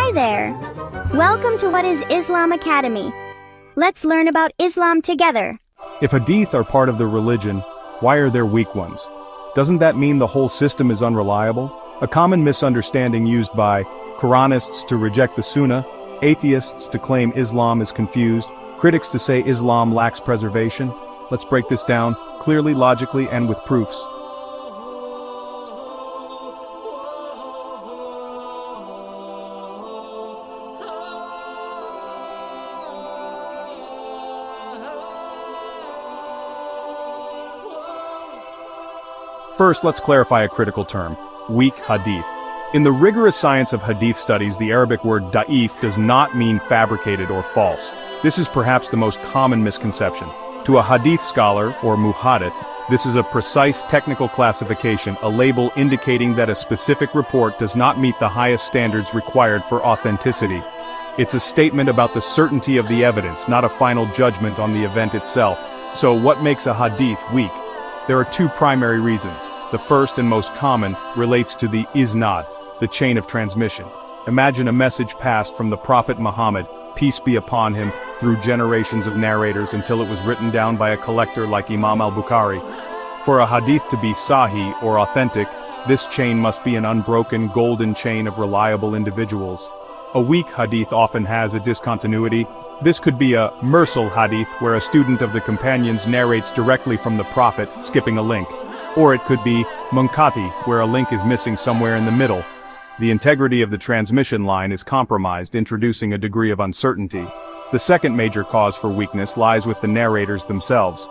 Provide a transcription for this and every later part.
Hi there! Welcome to What is Islam Academy. Let's learn about Islam together. If Hadith are part of the religion, why are there weak ones? Doesn't that mean the whole system is unreliable? A common misunderstanding used by Quranists to reject the Sunnah, atheists to claim Islam is confused, critics to say Islam lacks preservation. Let's break this down, clearly, logically, and with proofs. First, let's clarify a critical term: weak hadith. In the rigorous science of hadith studies, the Arabic word da'if does not mean fabricated or false. This is perhaps the most common misconception. To a hadith scholar, or muhaddith, this is a precise technical classification, a label indicating that a specific report does not meet the highest standards required for authenticity. It's a statement about the certainty of the evidence, not a final judgment on the event itself. So what makes a hadith weak? There are two primary reasons. The first and most common relates to the isnad, the chain of transmission. Imagine a message passed from the Prophet Muhammad, peace be upon him, through generations of narrators until it was written down by a collector like Imam al-Bukhari. For a hadith to be sahih or authentic, this chain must be an unbroken golden chain of reliable individuals. A weak hadith often has a discontinuity. This could be a mursal hadith, where a student of the companions narrates directly from the Prophet, skipping a link. Or it could be munqati, where a link is missing somewhere in the middle. The integrity of the transmission line is compromised, introducing a degree of uncertainty. The second major cause for weakness lies with the narrators themselves.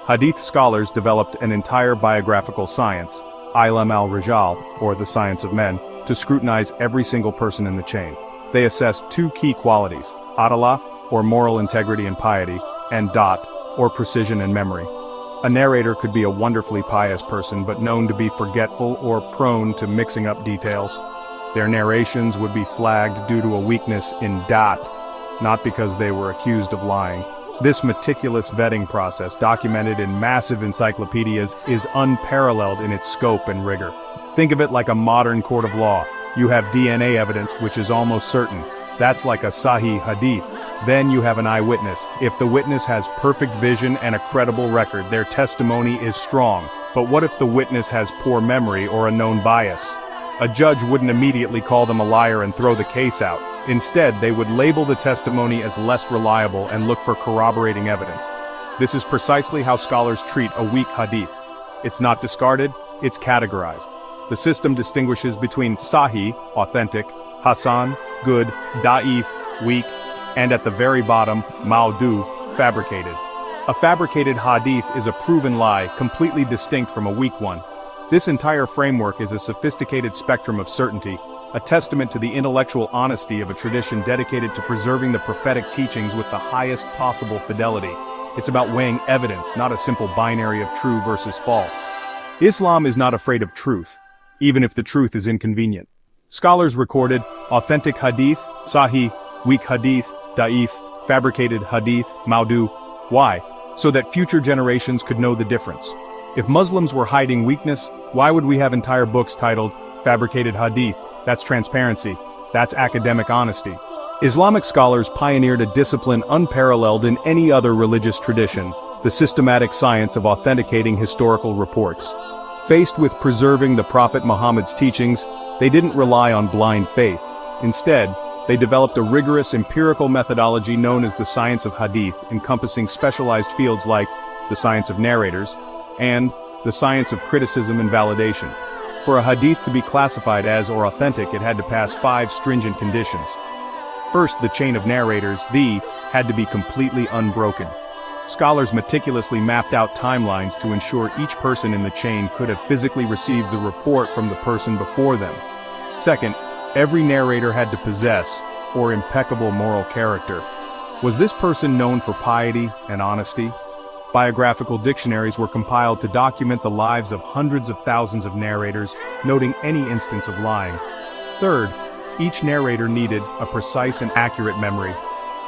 Hadith scholars developed an entire biographical science, ilm al-rijal, or the science of men, to scrutinize every single person in the chain. They assessed two key qualities: adala, or moral integrity and piety, and dat, or precision and memory. A narrator could be a wonderfully pious person but known to be forgetful or prone to mixing up details. Their narrations would be flagged due to a weakness in dat, not because they were accused of lying. This meticulous vetting process, documented in massive encyclopedias, is unparalleled in its scope and rigor. Think of it like a modern court of law. You have DNA evidence, which is almost certain. That's like a sahih hadith. Then you have an eyewitness. If the witness has perfect vision and a credible record, their testimony is strong. But what if the witness has poor memory or a known bias? A judge wouldn't immediately call them a liar and throw the case out. Instead, they would label the testimony as less reliable and look for corroborating evidence. This is precisely how scholars treat a weak hadith. It's not discarded, it's categorized. The system distinguishes between sahih, authentic, hasan, good, da'if, weak, and at the very bottom, maudu, fabricated. A fabricated hadith is a proven lie, completely distinct from a weak one. This entire framework is a sophisticated spectrum of certainty, a testament to the intellectual honesty of a tradition dedicated to preserving the prophetic teachings with the highest possible fidelity. It's about weighing evidence, not a simple binary of true versus false. Islam is not afraid of truth, even if the truth is inconvenient. Scholars recorded authentic hadith, sahih, weak hadith, da'if, fabricated hadith, maudu. Why? So that future generations could know the difference. If Muslims were hiding weakness, why would we have entire books titled fabricated hadith? That's transparency. That's academic honesty. Islamic scholars pioneered a discipline unparalleled in any other religious tradition, the systematic science of authenticating historical reports. Faced with preserving the Prophet Muhammad's teachings, they didn't rely on blind faith. Instead, they developed a rigorous empirical methodology known as the science of hadith, encompassing specialized fields like the science of narrators and the science of criticism and validation. For a hadith to be classified as or authentic, it had to pass 5 stringent conditions. First, the chain of narrators, had to be completely unbroken. Scholars meticulously mapped out timelines to ensure each person in the chain could have physically received the report from the person before them. Second, every narrator had to possess, or impeccable moral character. Was this person known for piety and honesty? Biographical dictionaries were compiled to document the lives of hundreds of thousands of narrators, noting any instance of lying. Third, each narrator needed a precise and accurate memory.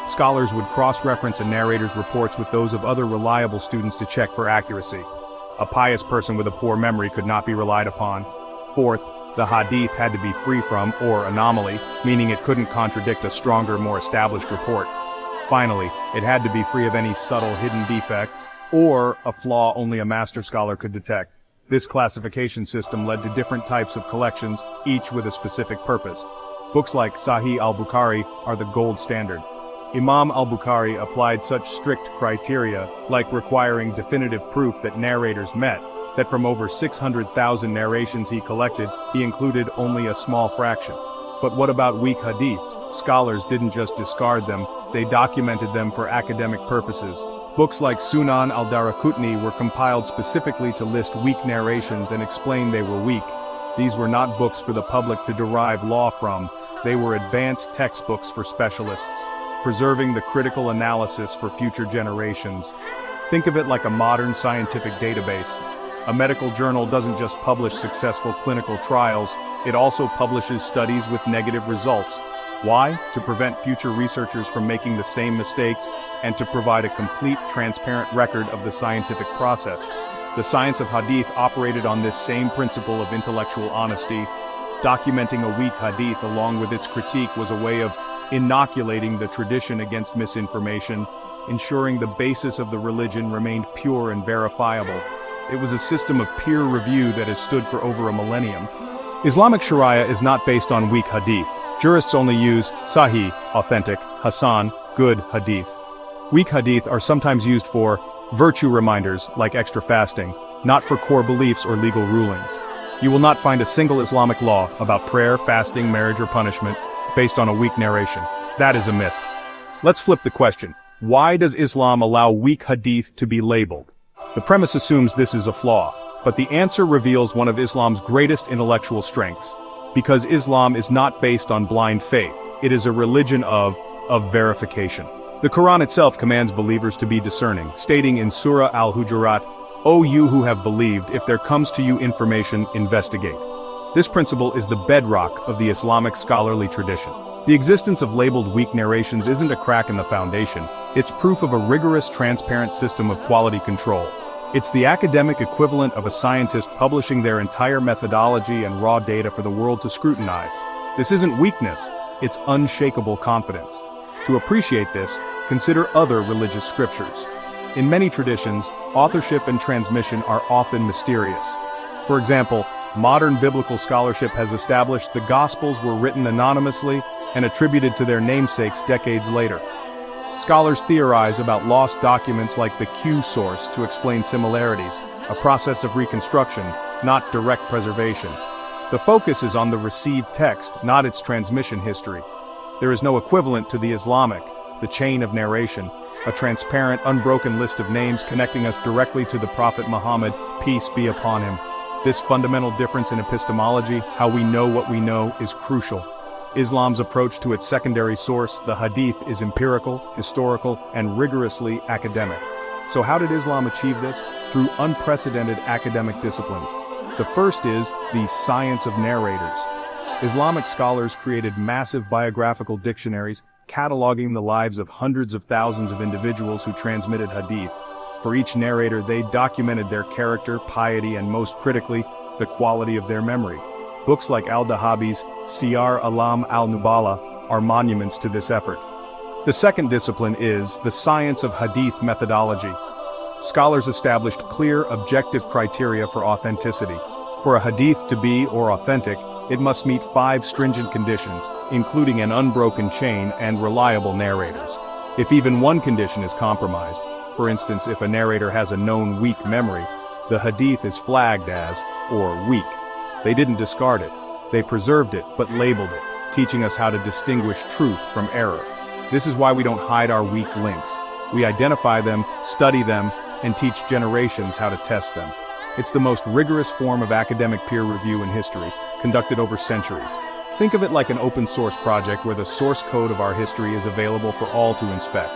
Scholars would cross-reference a narrator's reports with those of other reliable students to check for accuracy. A pious person with a poor memory could not be relied upon. Fourth, The Hadith had to be free from, or anomaly, meaning it couldn't contradict a stronger, more established report. Finally, it had to be free of any subtle hidden defect, or a flaw only a master scholar could detect. This classification system led to different types of collections, each with a specific purpose. Books like Sahih al-Bukhari are the gold standard. Imam al-Bukhari applied such strict criteria, like requiring definitive proof that narrators met, that from over 600,000 narrations he collected, he included only a small fraction. But what about weak hadith? Scholars didn't just discard them, they documented them for academic purposes. Books like Sunan al-Daraqutni were compiled specifically to list weak narrations and explain they were weak. These were not books for the public to derive law from, they were advanced textbooks for specialists, preserving the critical analysis for future generations. Think of it like a modern scientific database. A medical journal doesn't just publish successful clinical trials, it also publishes studies with negative results. Why? To prevent future researchers from making the same mistakes and to provide a complete, transparent record of the scientific process. The science of hadith operated on this same principle of intellectual honesty. Documenting a weak hadith along with its critique was a way of inoculating the tradition against misinformation, ensuring the basis of the religion remained pure and verifiable. It was a system of peer review that has stood for over a millennium. Islamic Shariah is not based on weak hadith. Jurists only use Sahih, authentic, Hasan, good hadith. Weak hadith are sometimes used for virtue reminders, like extra fasting, not for core beliefs or legal rulings. You will not find a single Islamic law about prayer, fasting, marriage, or punishment based on a weak narration. That is a myth. Let's flip the question. Why does Islam allow weak hadith to be labeled? The premise assumes this is a flaw, but the answer reveals one of Islam's greatest intellectual strengths. Because Islam is not based on blind faith, it is a religion of verification. The Quran itself commands believers to be discerning, stating in Surah Al-Hujurat, "O you who have believed, if there comes to you information, investigate." This principle is the bedrock of the Islamic scholarly tradition. The existence of labeled weak narrations isn't a crack in the foundation, it's proof of a rigorous, transparent system of quality control. It's the academic equivalent of a scientist publishing their entire methodology and raw data for the world to scrutinize. This isn't weakness, it's unshakable confidence. To appreciate this, consider other religious scriptures. In many traditions, authorship and transmission are often mysterious. For example, modern biblical scholarship has established the Gospels were written anonymously and attributed to their namesakes decades later. Scholars theorize about lost documents like the Q source to explain similarities, a process of reconstruction, not direct preservation. The focus is on the received text, not its transmission history. There is no equivalent to the Islamic, the chain of narration, a transparent, unbroken list of names connecting us directly to the Prophet Muhammad, peace be upon him. This fundamental difference in epistemology, how we know what we know, is crucial. Islam's approach to its secondary source, the Hadith, is empirical, historical, and rigorously academic. So how did Islam achieve this? Through unprecedented academic disciplines. The first is the science of narrators. Islamic scholars created massive biographical dictionaries, cataloging the lives of hundreds of thousands of individuals who transmitted Hadith. For each narrator, they documented their character, piety, and most critically, the quality of their memory. Books like Al-Dahabi's Siyar Alam al-Nubala are monuments to this effort. The second discipline is the science of hadith methodology. Scholars established clear, objective criteria for authenticity. For a hadith to be or authentic, it must meet 5 stringent conditions, including an unbroken chain and reliable narrators. If even one condition is compromised, for instance if a narrator has a known weak memory, the hadith is flagged as, or weak. They didn't discard it, they preserved it but labeled it, teaching us how to distinguish truth from error. This is why we don't hide our weak links. We identify them, study them, and teach generations how to test them. It's the most rigorous form of academic peer review in history, conducted over centuries. Think of it like an open source project where the source code of our history is available for all to inspect.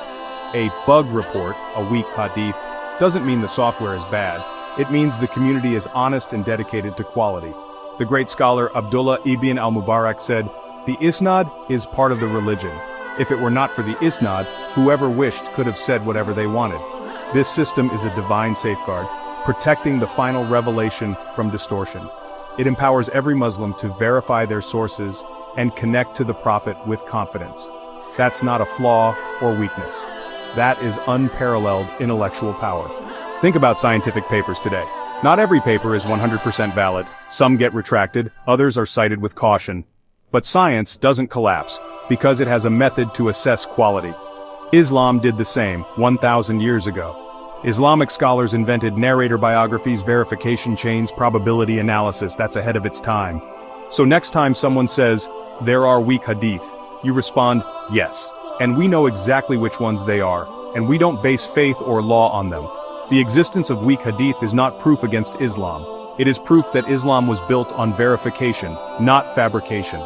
A bug report, a weak hadith, doesn't mean the software is bad. It means the community is honest and dedicated to quality. The great scholar Abdullah ibn al-Mubarak said, "The isnad is part of the religion. If it were not for the isnad, whoever wished could have said whatever they wanted." This system is a divine safeguard, protecting the final revelation from distortion. It empowers every Muslim to verify their sources and connect to the Prophet with confidence. That's not a flaw or weakness. That is unparalleled intellectual power. Think about scientific papers today. Not every paper is 100% valid. Some get retracted, others are cited with caution. But science doesn't collapse, because it has a method to assess quality. Islam did the same 1,000 years ago. Islamic scholars invented narrator biographies, verification chains, probability analysis. That's ahead of its time. So next time someone says, there are weak hadith, you respond, yes. And we know exactly which ones they are, and we don't base faith or law on them. The existence of weak hadith is not proof against Islam. It is proof that Islam was built on verification, not fabrication.